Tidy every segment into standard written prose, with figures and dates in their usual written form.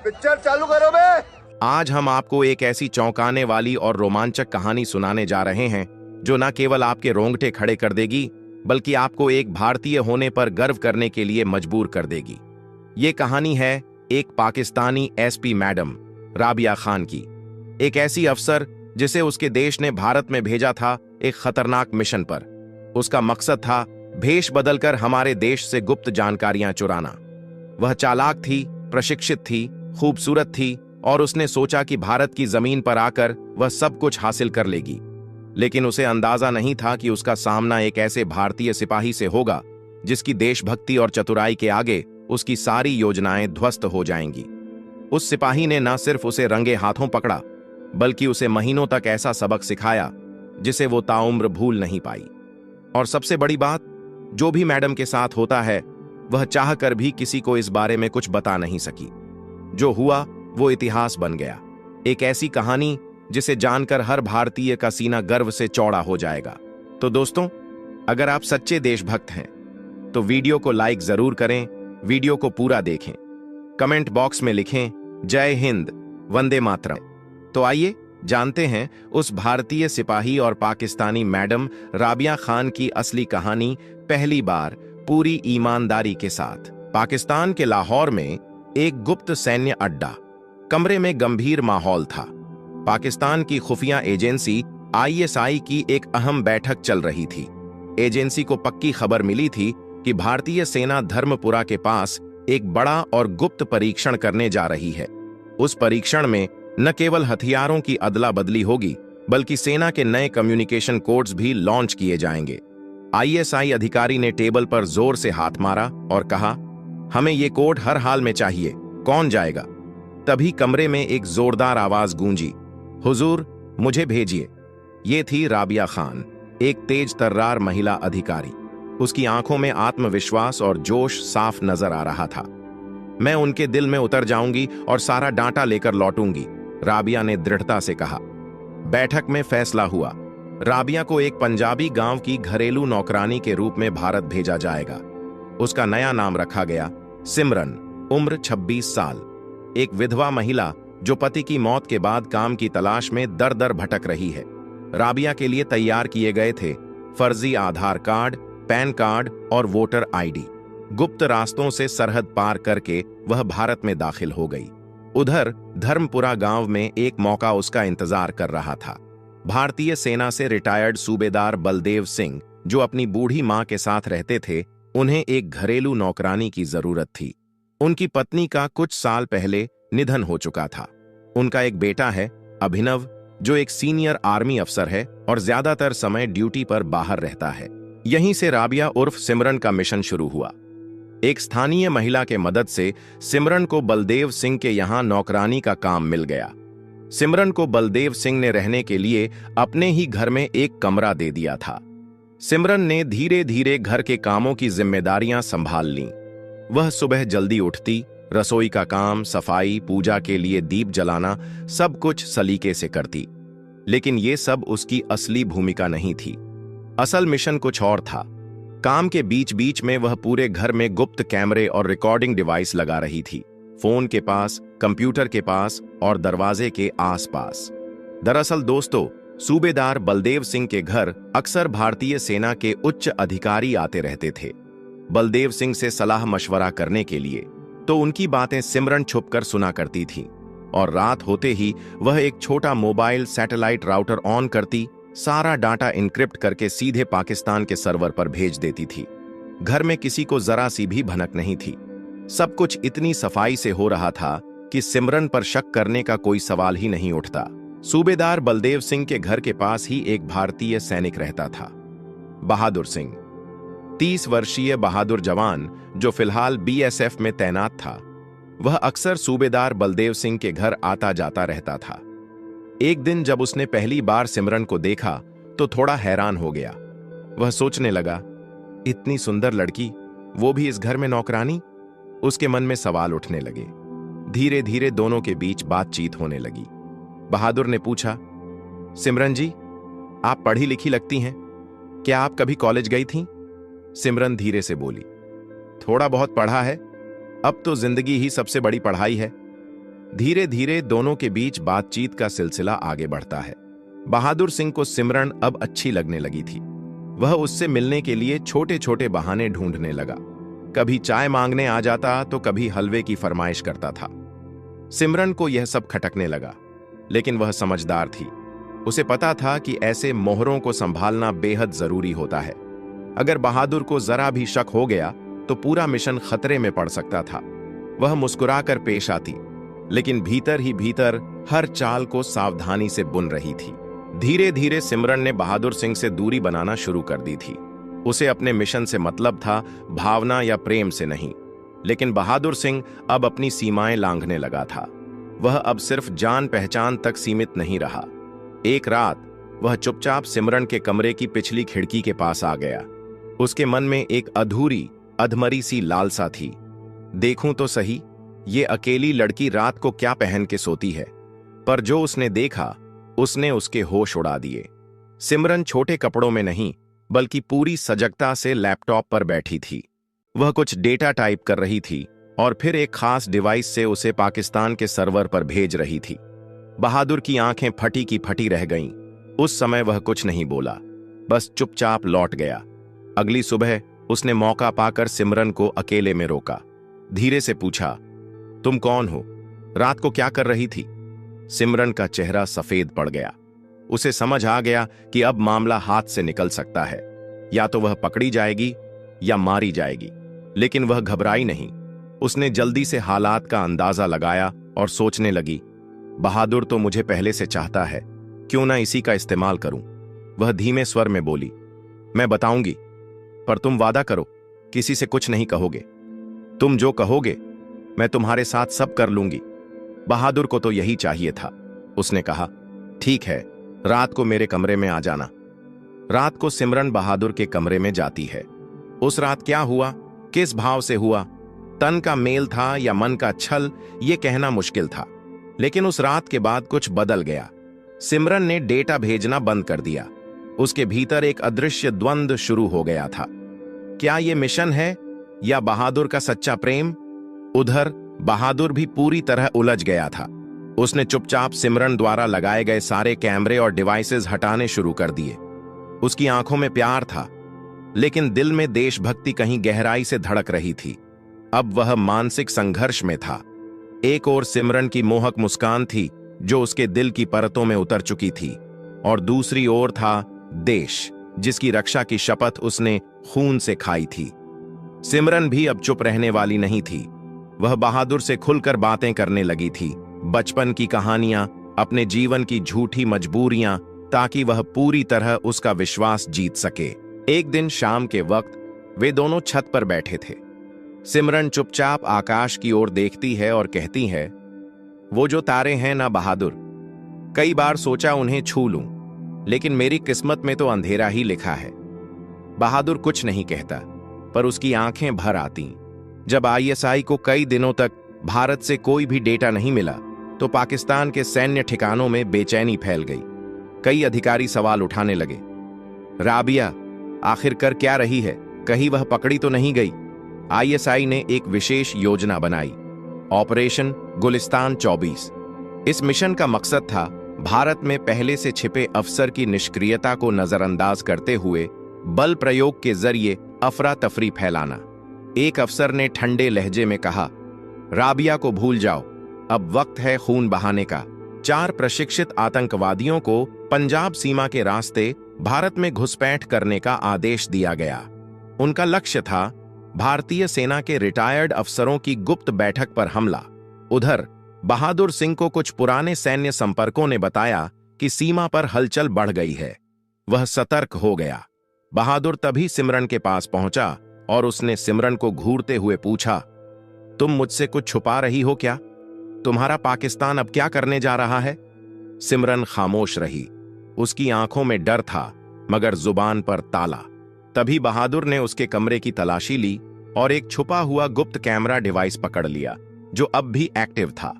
Picture चालू करो बे। आज हम आपको एक ऐसी चौंकाने वाली और रोमांचक कहानी सुनाने जा रहे हैं जो न केवल आपके रोंगटे खड़े कर देगी बल्कि आपको एक भारतीय होने पर गर्व करने के लिए मजबूर कर देगी। ये कहानी है एक पाकिस्तानी एसपी मैडम राबिया खान की, एक ऐसी अफसर जिसे उसके देश ने भारत में भेजा था एक खतरनाक मिशन पर। उसका मकसद था भेष बदलकर हमारे देश से गुप्त जानकारियां चुराना। वह चालाक थी, प्रशिक्षित थी, खूबसूरत थी और उसने सोचा कि भारत की जमीन पर आकर वह सब कुछ हासिल कर लेगी। लेकिन उसे अंदाजा नहीं था कि उसका सामना एक ऐसे भारतीय सिपाही से होगा जिसकी देशभक्ति और चतुराई के आगे उसकी सारी योजनाएं ध्वस्त हो जाएंगी। उस सिपाही ने न सिर्फ उसे रंगे हाथों पकड़ा बल्कि उसे महीनों तक ऐसा सबक सिखाया जिसे वो ताउम्र भूल नहीं पाई। और सबसे बड़ी बात, जो भी मैडम के साथ होता है वह चाहकर भी किसी को इस बारे में कुछ बता नहीं सकी। जो हुआ वो इतिहास बन गया, एक ऐसी कहानी जिसे जानकर हर भारतीय का सीना गर्व से चौड़ा हो जाएगा। तो दोस्तों, अगर आप सच्चे देशभक्त हैं तो वीडियो को लाइक जरूर करें, वीडियो को पूरा देखें, कमेंट बॉक्स में लिखें जय हिंद, वंदे मातरम। तो आइए जानते हैं उस भारतीय सिपाही और पाकिस्तानी मैडम राबिया खान की असली कहानी, पहली बार पूरी ईमानदारी के साथ। पाकिस्तान के लाहौर में एक गुप्त सैन्य अड्डा, कमरे में गंभीर माहौल था। पाकिस्तान की खुफिया एजेंसी आईएसआई की एक अहम बैठक चल रही थी। एजेंसी को पक्की खबर मिली थी कि भारतीय सेना धर्मपुरा के पास एक बड़ा और गुप्त परीक्षण करने जा रही है। उस परीक्षण में न केवल हथियारों की अदला बदली होगी बल्कि सेना के नए कम्युनिकेशन कोड्स भी लॉन्च किए जाएंगे। आईएसआई अधिकारी ने टेबल पर जोर से हाथ मारा और कहा, हमें ये कोड हर हाल में चाहिए, कौन जाएगा? तभी कमरे में एक जोरदार आवाज गूंजी, हुजूर, मुझे भेजिए। ये थी राबिया खान, एक तेज तर्रार महिला अधिकारी। उसकी आंखों में आत्मविश्वास और जोश साफ नजर आ रहा था। मैं उनके दिल में उतर जाऊंगी और सारा डाटा लेकर लौटूंगी, राबिया ने दृढ़ता से कहा। बैठक में फैसला हुआ, राबिया को एक पंजाबी गांव की घरेलू नौकरानी के रूप में भारत भेजा जाएगा। उसका नया नाम रखा गया सिमरन, उम्र 26 साल, एक विधवा महिला जो पति की मौत के बाद काम की तलाश में दर दर भटक रही है। राबिया के लिए तैयार किए गए थे फर्जी आधार कार्ड, पैन कार्ड और वोटर आईडी। गुप्त रास्तों से सरहद पार करके वह भारत में दाखिल हो गई। उधर धर्मपुरा गांव में एक मौका उसका इंतजार कर रहा था। भारतीय सेना से रिटायर्ड सूबेदार बलदेव सिंह, जो अपनी बूढ़ी मां के साथ रहते थे, उन्हें एक घरेलू नौकरानी की जरूरत थी। उनकी पत्नी का कुछ साल पहले निधन हो चुका था। उनका एक बेटा है अभिनव, जो एक सीनियर आर्मी अफसर है और ज्यादातर समय ड्यूटी पर बाहर रहता है। यहीं से राबिया उर्फ सिमरन का मिशन शुरू हुआ। एक स्थानीय महिला के मदद से सिमरन को बलदेव सिंह के यहां नौकरानी का काम मिल गया। सिमरन को बलदेव सिंह ने रहने के लिए अपने ही घर में एक कमरा दे दिया था। सिमरन ने धीरे धीरे घर के कामों की जिम्मेदारियां संभाल लीं। वह सुबह जल्दी उठती, रसोई का काम, सफाई, पूजा के लिए दीप जलाना, सब कुछ सलीके से करती। लेकिन ये सब उसकी असली भूमिका नहीं थी। असल मिशन कुछ और था। काम के बीच बीच में वह पूरे घर में गुप्त कैमरे और रिकॉर्डिंग डिवाइस लगा रही थी, फोन के पास, कंप्यूटर के पास और दरवाजे के आसपास। दरअसल दोस्तों, सूबेदार बलदेव सिंह के घर अक्सर भारतीय सेना के उच्च अधिकारी आते रहते थे, बलदेव सिंह से सलाह मशवरा करने के लिए। तो उनकी बातें सिमरन छुपकर सुना करती थी और रात होते ही वह एक छोटा मोबाइल सैटेलाइट राउटर ऑन करती, सारा डाटा इनक्रिप्ट करके सीधे पाकिस्तान के सर्वर पर भेज देती थी। घर में किसी को जरा सी भी भनक नहीं थी। सब कुछ इतनी सफाई से हो रहा था कि सिमरन पर शक करने का कोई सवाल ही नहीं उठता। सूबेदार बलदेव सिंह के घर के पास ही एक भारतीय सैनिक रहता था, बहादुर सिंह। 30 वर्षीय बहादुर जवान जो फिलहाल बीएसएफ में तैनात था। वह अक्सर सूबेदार बलदेव सिंह के घर आता जाता रहता था। एक दिन जब उसने पहली बार सिमरन को देखा तो थोड़ा हैरान हो गया। वह सोचने लगा, इतनी सुंदर लड़की, वो भी इस घर में नौकरानी। उसके मन में सवाल उठने लगे। धीरे धीरे दोनों के बीच बातचीत होने लगी। बहादुर ने पूछा, सिमरन जी, आप पढ़ी लिखी लगती हैं, क्या आप कभी कॉलेज गई थीं? सिमरन धीरे से बोली, थोड़ा बहुत पढ़ा है, अब तो जिंदगी ही सबसे बड़ी पढ़ाई है। धीरे धीरे दोनों के बीच बातचीत का सिलसिला आगे बढ़ता है। बहादुर सिंह को सिमरन अब अच्छी लगने लगी थी। वह उससे मिलने के लिए छोटे छोटे बहाने ढूंढने लगा। कभी चाय मांगने आ जाता तो कभी हलवे की फरमाइश करता था। सिमरन को यह सब खटकने लगा, लेकिन वह समझदार थी। उसे पता था कि ऐसे मोहरों को संभालना बेहद जरूरी होता है। अगर बहादुर को जरा भी शक हो गया तो पूरा मिशन खतरे में पड़ सकता था। वह मुस्कुराकर पेश आती, लेकिन भीतर ही भीतर हर चाल को सावधानी से बुन रही थी। धीरे धीरे सिमरन ने बहादुर सिंह से दूरी बनाना शुरू कर दी थी। उसे अपने मिशन से मतलब था, भावना या प्रेम से नहीं। लेकिन बहादुर सिंह अब अपनी सीमाएं लांघने लगा था। वह अब सिर्फ जान पहचान तक सीमित नहीं रहा। एक रात वह चुपचाप सिमरन के कमरे की पिछली खिड़की के पास आ गया। उसके मन में एक अधूरी अधमरी सी लालसा थी। देखूं तो सही, ये अकेली लड़की रात को क्या पहन के सोती है। पर जो उसने देखा उसने उसके होश उड़ा दिए। सिमरन छोटे कपड़ों में नहीं बल्कि पूरी सजगता से लैपटॉप पर बैठी थी। वह कुछ डेटा टाइप कर रही थी और फिर एक खास डिवाइस से उसे पाकिस्तान के सर्वर पर भेज रही थी। बहादुर की आंखें फटी की फटी रह गईं। उस समय वह कुछ नहीं बोला, बस चुपचाप लौट गया। अगली सुबह उसने मौका पाकर सिमरन को अकेले में रोका। धीरे से पूछा, तुम कौन हो? रात को क्या कर रही थी? सिमरन का चेहरा सफेद पड़ गया। उसे समझ आ गया कि अब मामला हाथ से निकल सकता है। या तो वह पकड़ी जाएगी या मारी जाएगी। लेकिन वह घबराई नहीं। उसने जल्दी से हालात का अंदाजा लगाया और सोचने लगी, बहादुर तो मुझे पहले से चाहता है, क्यों ना इसी का इस्तेमाल करूं। वह धीमे स्वर में बोली, मैं बताऊंगी, पर तुम वादा करो किसी से कुछ नहीं कहोगे। तुम जो कहोगे मैं तुम्हारे साथ सब कर लूंगी। बहादुर को तो यही चाहिए था। उसने कहा, ठीक है, रात को मेरे कमरे में आ जाना। रात को सिमरन बहादुर के कमरे में जाती है। उस रात क्या हुआ, किस भाव से हुआ, तन का मेल था या मन का छल, यह कहना मुश्किल था। लेकिन उस रात के बाद कुछ बदल गया। सिमरन ने डेटा भेजना बंद कर दिया। उसके भीतर एक अदृश्य द्वंद्व शुरू हो गया था। क्या यह मिशन है या बहादुर का सच्चा प्रेम? उधर बहादुर भी पूरी तरह उलझ गया था। उसने चुपचाप सिमरन द्वारा लगाए गए सारे कैमरे और डिवाइसेस हटाने शुरू कर दिए। उसकी आंखों में प्यार था, लेकिन दिल में देशभक्ति कहीं गहराई से धड़क रही थी। अब वह मानसिक संघर्ष में था। एक ओर सिमरन की मोहक मुस्कान थी जो उसके दिल की परतों में उतर चुकी थी, और दूसरी ओर था देश, जिसकी रक्षा की शपथ उसने खून से खाई थी। सिमरन भी अब चुप रहने वाली नहीं थी। वह बहादुर से खुलकर बातें करने लगी थी, बचपन की कहानियां, अपने जीवन की झूठी मजबूरियां, ताकि वह पूरी तरह उसका विश्वास जीत सके। एक दिन शाम के वक्त वे दोनों छत पर बैठे थे। सिमरन चुपचाप आकाश की ओर देखती है और कहती है, वो जो तारे हैं ना बहादुर, कई बार सोचा उन्हें छू लूं, लेकिन मेरी किस्मत में तो अंधेरा ही लिखा है। बहादुर कुछ नहीं कहता, पर उसकी आंखें भर आती। जब आईएसआई को कई दिनों तक भारत से कोई भी डेटा नहीं मिला, तो पाकिस्तान के सैन्य ठिकानों में बेचैनी फैल गई। कई अधिकारी सवाल उठाने लगे, राबिया आखिर कर क्या रही है, कहीं वह पकड़ी तो नहीं गई? आईएसआई ने एक विशेष योजना बनाई, ऑपरेशन गुलिस्तान 24। इस मिशन का मकसद था भारत में पहले से छिपे अफसर की निष्क्रियता को नजरअंदाज करते हुए बल प्रयोग के जरिए अफरा तफरी फैलाना। एक अफसर ने ठंडे लहजे में कहा, राबिया को भूल जाओ, अब वक्त है खून बहाने का। 4 प्रशिक्षित आतंकवादियों को पंजाब सीमा के रास्ते भारत में घुसपैठ करने का आदेश दिया गया। उनका लक्ष्य था भारतीय सेना के रिटायर्ड अफसरों की गुप्त बैठक पर हमला। उधर बहादुर सिंह को कुछ पुराने सैन्य संपर्कों ने बताया कि सीमा पर हलचल बढ़ गई है। वह सतर्क हो गया। बहादुर तभी सिमरन के पास पहुंचा और उसने सिमरन को घूरते हुए पूछा, तुम मुझसे कुछ छुपा रही हो क्या? तुम्हारा पाकिस्तान अब क्या करने जा रहा है? सिमरन खामोश रही। उसकी आंखों में डर था, मगर जुबान पर ताला। तभी बहादुर ने उसके कमरे की तलाशी ली और एक छुपा हुआ गुप्त कैमरा डिवाइस पकड़ लिया, जो अब भी एक्टिव था।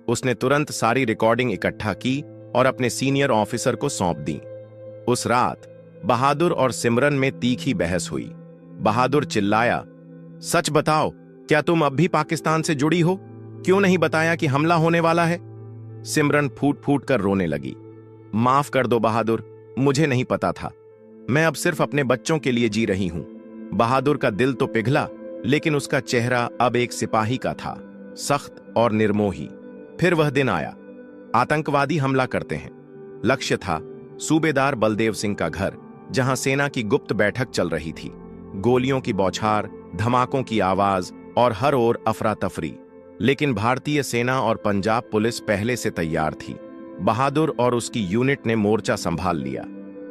उसने तुरंत सारी रिकॉर्डिंग इकट्ठा की और अपने सीनियर ऑफिसर को सौंप दी। उस रात बहादुर और सिमरन में तीखी बहस हुई। बहादुर चिल्लाया, सच बताओ, क्या तुम अब भी पाकिस्तान से जुड़ी हो? क्यों नहीं बताया कि हमला होने वाला है? सिमरन फूट फूट कर रोने लगी। माफ कर दो बहादुर, मुझे नहीं पता था। मैं अब सिर्फ अपने बच्चों के लिए जी रही हूं। बहादुर का दिल तो पिघला, लेकिन उसका चेहरा अब एक सिपाही का था, सख्त और निर्मोही। फिर वह दिन आया। आतंकवादी हमला करते हैं। लक्ष्य था सूबेदार बलदेव सिंह का घर, जहां सेना की गुप्त बैठक चल रही थी। गोलियों की बौछार, धमाकों की आवाज और हर ओर अफरा तफरी। लेकिन भारतीय सेना और पंजाब पुलिस पहले से तैयार थी। बहादुर और उसकी यूनिट ने मोर्चा संभाल लिया।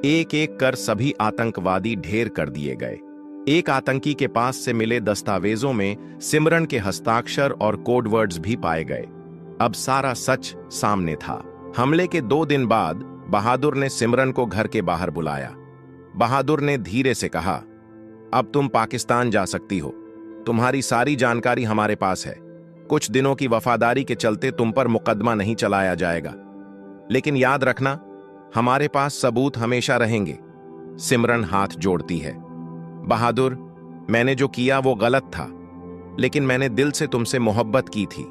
एक एक कर सभी आतंकवादी ढेर कर दिए गए। एक आतंकी के पास से मिले दस्तावेजों में सिमरन के हस्ताक्षर और कोडवर्ड्स भी पाए गए। अब सारा सच सामने था। हमले के 2 दिन बाद बहादुर ने सिमरन को घर के बाहर बुलाया। बहादुर ने धीरे से कहा, अब तुम पाकिस्तान जा सकती हो। तुम्हारी सारी जानकारी हमारे पास है। कुछ दिनों की वफादारी के चलते तुम पर मुकदमा नहीं चलाया जाएगा, लेकिन याद रखना, हमारे पास सबूत हमेशा रहेंगे। सिमरन हाथ जोड़ती है। बहादुर, मैंने जो किया वो गलत था, लेकिन मैंने दिल से तुमसे मोहब्बत की थी।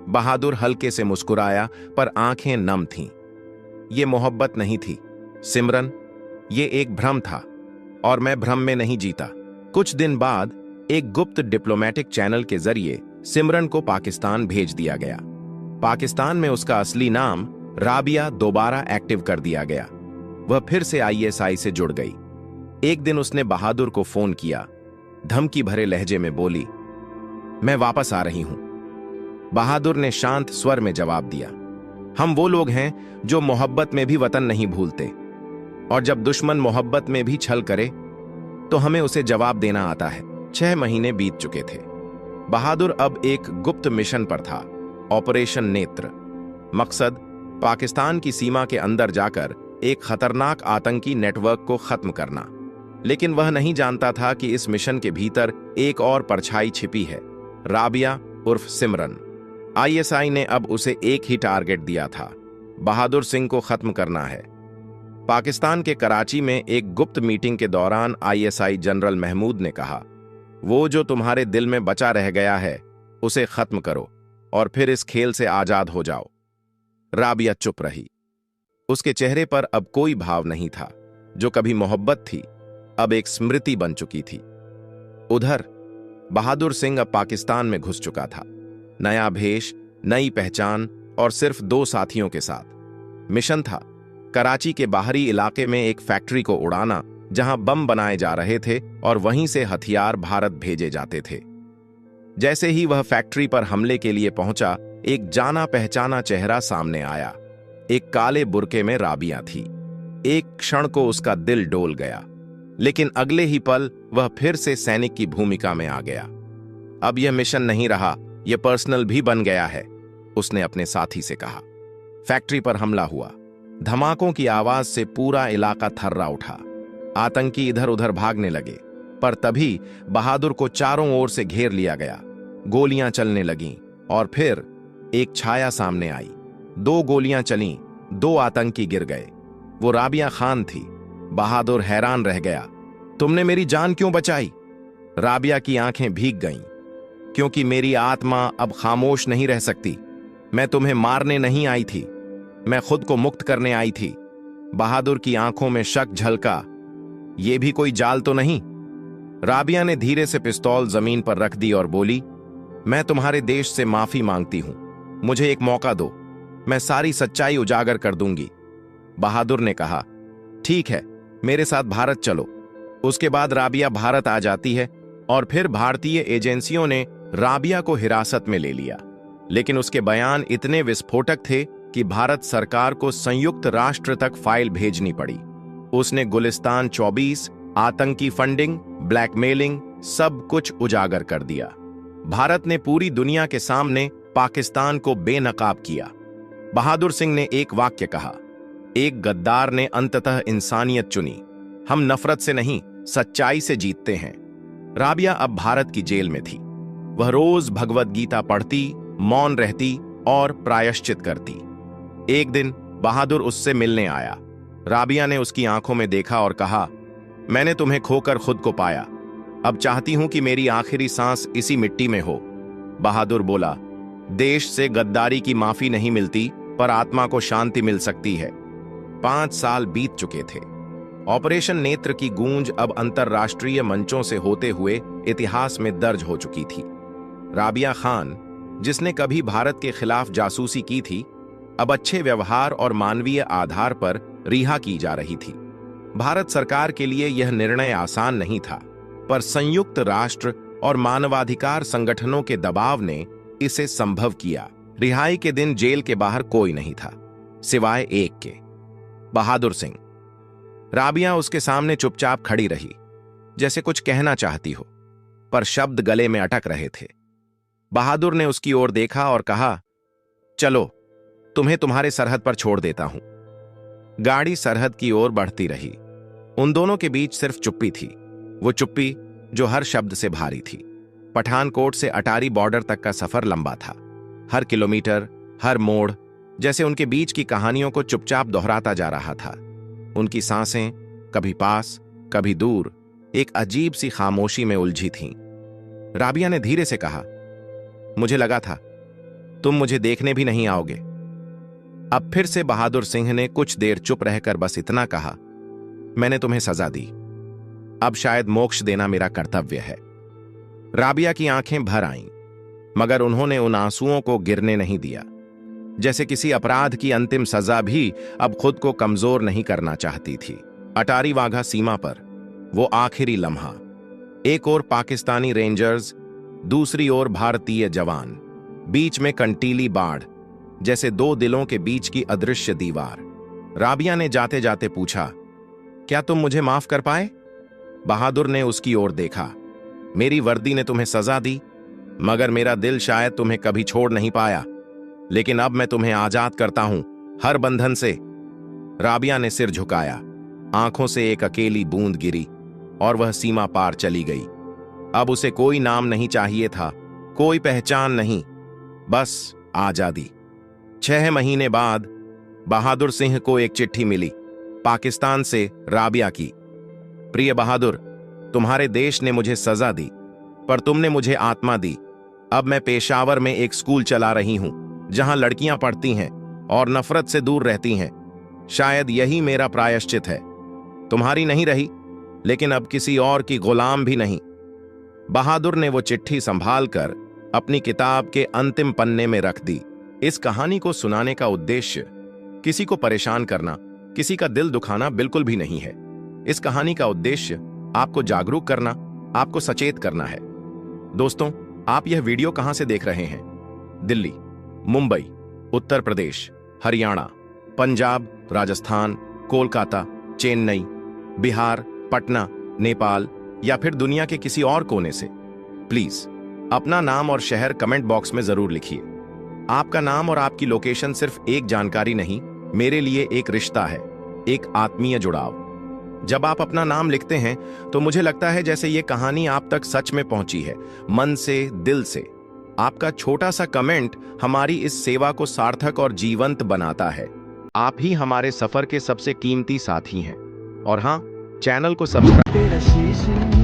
बहादुर हल्के से मुस्कुराया, पर आंखें नम थीं। ये मोहब्बत नहीं थी सिमरन, ये एक भ्रम था, और मैं भ्रम में नहीं जीता। कुछ दिन बाद एक गुप्त डिप्लोमेटिक चैनल के जरिए सिमरन को पाकिस्तान भेज दिया गया। पाकिस्तान में उसका असली नाम राबिया दोबारा एक्टिव कर दिया गया। वह फिर से आईएसआई से जुड़ गई। एक दिन उसने बहादुर को फोन किया। धमकी भरे लहजे में बोली, मैं वापस आ रही हूं। बहादुर ने शांत स्वर में जवाब दिया, हम वो लोग हैं जो मोहब्बत में भी वतन नहीं भूलते, और जब दुश्मन मोहब्बत में भी छल करे तो हमें उसे जवाब देना आता है। 6 महीने बीत चुके थे। बहादुर अब एक गुप्त मिशन पर था, ऑपरेशन नेत्र। मकसद पाकिस्तान की सीमा के अंदर जाकर एक खतरनाक आतंकी नेटवर्क को खत्म करना। लेकिन वह नहीं जानता था कि इस मिशन के भीतर एक और परछाई छिपी है, राबिया उर्फ सिमरन। आईएसआई ने अब उसे एक ही टारगेट दिया था, बहादुर सिंह को खत्म करना है। पाकिस्तान के कराची में एक गुप्त मीटिंग के दौरान आईएसआई जनरल महमूद ने कहा, वो जो तुम्हारे दिल में बचा रह गया है उसे खत्म करो और फिर इस खेल से आजाद हो जाओ। राबिया चुप रही। उसके चेहरे पर अब कोई भाव नहीं था। जो कभी मोहब्बत थी, अब एक स्मृति बन चुकी थी। उधर बहादुर सिंह अब पाकिस्तान में घुस चुका था, नया भेष, नई पहचान और सिर्फ 2 साथियों के साथ। मिशन था कराची के बाहरी इलाके में एक फैक्ट्री को उड़ाना, जहां बम बनाए जा रहे थे और वहीं से हथियार भारत भेजे जाते थे। जैसे ही वह फैक्ट्री पर हमले के लिए पहुंचा, एक जाना पहचाना चेहरा सामने आया। एक काले बुर्के में राबिया थी। एक क्षण को उसका दिल डोल गया, लेकिन अगले ही पल वह फिर से सैनिक की भूमिका में आ गया। अब यह मिशन नहीं रहा, यह पर्सनल भी बन गया है, उसने अपने साथी से कहा। फैक्ट्री पर हमला हुआ। धमाकों की आवाज से पूरा इलाका थर्रा उठा। आतंकी इधर उधर भागने लगे, पर तभी बहादुर को चारों ओर से घेर लिया गया। गोलियां चलने लगीं और फिर एक छाया सामने आई। 2 गोलियां चलीं, 2 आतंकी गिर गए। वो राबिया खान थी। बहादुर हैरान रह गया। तुमने मेरी जान क्यों बचाई? राबिया की आंखें भीग गईं। क्योंकि मेरी आत्मा अब खामोश नहीं रह सकती। मैं तुम्हें मारने नहीं आई थी, मैं खुद को मुक्त करने आई थी। बहादुर की आंखों में शक झलका। ये भी कोई जाल तो नहीं? राबिया ने धीरे से पिस्तौल जमीन पर रख दी और बोली, मैं तुम्हारे देश से माफी मांगती हूं। मुझे एक मौका दो, मैं सारी सच्चाई उजागर कर दूंगी। बहादुर ने कहा, ठीक है, मेरे साथ भारत चलो। उसके बाद राबिया भारत आ जाती है और फिर भारतीय एजेंसियों ने राबिया को हिरासत में ले लिया। लेकिन उसके बयान इतने विस्फोटक थे कि भारत सरकार को संयुक्त राष्ट्र तक फाइल भेजनी पड़ी। उसने गुलिस्तान 24, आतंकी फंडिंग, ब्लैकमेलिंग, सब कुछ उजागर कर दिया। भारत ने पूरी दुनिया के सामने पाकिस्तान को बेनकाब किया। बहादुर सिंह ने एक वाक्य कहा, एक गद्दार ने अंततः इंसानियत चुनी। हम नफरत से नहीं, सच्चाई से जीतते हैं। राबिया अब भारत की जेल में थी। वह रोज भगवद गीता पढ़ती, मौन रहती और प्रायश्चित करती। एक दिन बहादुर उससे मिलने आया। राबिया ने उसकी आंखों में देखा और कहा, मैंने तुम्हें खोकर खुद को पाया। अब चाहती हूं कि मेरी आखिरी सांस इसी मिट्टी में हो। बहादुर बोला, देश से गद्दारी की माफी नहीं मिलती, पर आत्मा को शांति मिल सकती है। 5 साल बीत चुके थे। ऑपरेशन नेत्र की गूंज अब अंतर्राष्ट्रीय मंचों से होते हुए इतिहास में दर्ज हो चुकी थी। राबिया खान, जिसने कभी भारत के खिलाफ जासूसी की थी, अब अच्छे व्यवहार और मानवीय आधार पर रिहा की जा रही थी। भारत सरकार के लिए यह निर्णय आसान नहीं था, पर संयुक्त राष्ट्र और मानवाधिकार संगठनों के दबाव ने इसे संभव किया। रिहाई के दिन जेल के बाहर कोई नहीं था, सिवाय एक के, बहादुर सिंह। राबिया उसके सामने चुपचाप खड़ी रही, जैसे कुछ कहना चाहती हो, पर शब्द गले में अटक रहे थे। बहादुर ने उसकी ओर देखा और कहा, चलो, तुम्हें तुम्हारे सरहद पर छोड़ देता हूं। गाड़ी सरहद की ओर बढ़ती रही। उन दोनों के बीच सिर्फ चुप्पी थी, वो चुप्पी जो हर शब्द से भारी थी। पठानकोट से अटारी बॉर्डर तक का सफर लंबा था। हर किलोमीटर, हर मोड़ जैसे उनके बीच की कहानियों को चुपचाप दोहराता जा रहा था। उनकी सांसें कभी पास, कभी दूर, एक अजीब सी खामोशी में उलझी थीं। राबिया ने धीरे से कहा, मुझे लगा था तुम मुझे देखने भी नहीं आओगे। अब फिर से बहादुर सिंह ने कुछ देर चुप रहकर बस इतना कहा, मैंने तुम्हें सजा दी, अब शायद मोक्ष देना मेरा कर्तव्य है। राबिया की आंखें भर आईं, मगर उन्होंने उन आंसुओं को गिरने नहीं दिया। जैसे किसी अपराध की अंतिम सजा भी अब खुद को कमजोर नहीं करना चाहती थी। अटारी वाघा सीमा पर वो आखिरी लम्हा, एक ओर पाकिस्तानी रेंजर्स, दूसरी ओर भारतीय जवान, बीच में कंटीली बाढ़, जैसे दो दिलों के बीच की अदृश्य दीवार। राबिया ने जाते जाते पूछा, क्या तुम मुझे माफ कर पाए? बहादुर ने उसकी ओर देखा, मेरी वर्दी ने तुम्हें सजा दी, मगर मेरा दिल शायद तुम्हें कभी छोड़ नहीं पाया। लेकिन अब मैं तुम्हें आजाद करता हूं, हर बंधन से। राबिया ने सिर झुकाया, आंखों से एक अकेली बूंद गिरी और वह सीमा पार चली गई। अब उसे कोई नाम नहीं चाहिए था, कोई पहचान नहीं, बस आजादी। 6 महीने बाद बहादुर सिंह को एक चिट्ठी मिली, पाकिस्तान से, राबिया की। प्रिय बहादुर, तुम्हारे देश ने मुझे सजा दी, पर तुमने मुझे आत्मा दी। अब मैं पेशावर में एक स्कूल चला रही हूं, जहां लड़कियां पढ़ती हैं और नफरत से दूर रहती हैं। शायद यही मेरा प्रायश्चित है। तुम्हारी नहीं रही, लेकिन अब किसी और की गुलाम भी नहीं। बहादुर ने वो चिट्ठी संभालकर अपनी किताब के अंतिम पन्ने में रख दी। इस कहानी को सुनाने का उद्देश्य किसी को परेशान करना, किसी का दिल दुखाना बिल्कुल भी नहीं है। इस कहानी का उद्देश्य आपको जागरूक करना, आपको सचेत करना है। दोस्तों, आप यह वीडियो कहां से देख रहे हैं? दिल्ली, मुंबई, उत्तर प्रदेश, हरियाणा, पंजाब, राजस्थान, कोलकाता, चेन्नई, बिहार, पटना, नेपाल या फिर दुनिया के किसी और कोने से? प्लीज अपना नाम और शहर कमेंट बॉक्स में जरूर लिखिए। आपका नाम और आपकी लोकेशन सिर्फ एक जानकारी नहीं, मेरे लिए एक रिश्ता है, एक आत्मीय जुड़ाव। जब आप अपना नाम लिखते हैं तो मुझे लगता है जैसे ये कहानी आप तक सच में पहुंची है, मन से, दिल से। आपका छोटा सा कमेंट हमारी इस सेवा को सार्थक और जीवंत बनाता है। आप ही हमारे सफर के सबसे कीमती साथी हैं। और हाँ, चैनल को सब्सक्राइब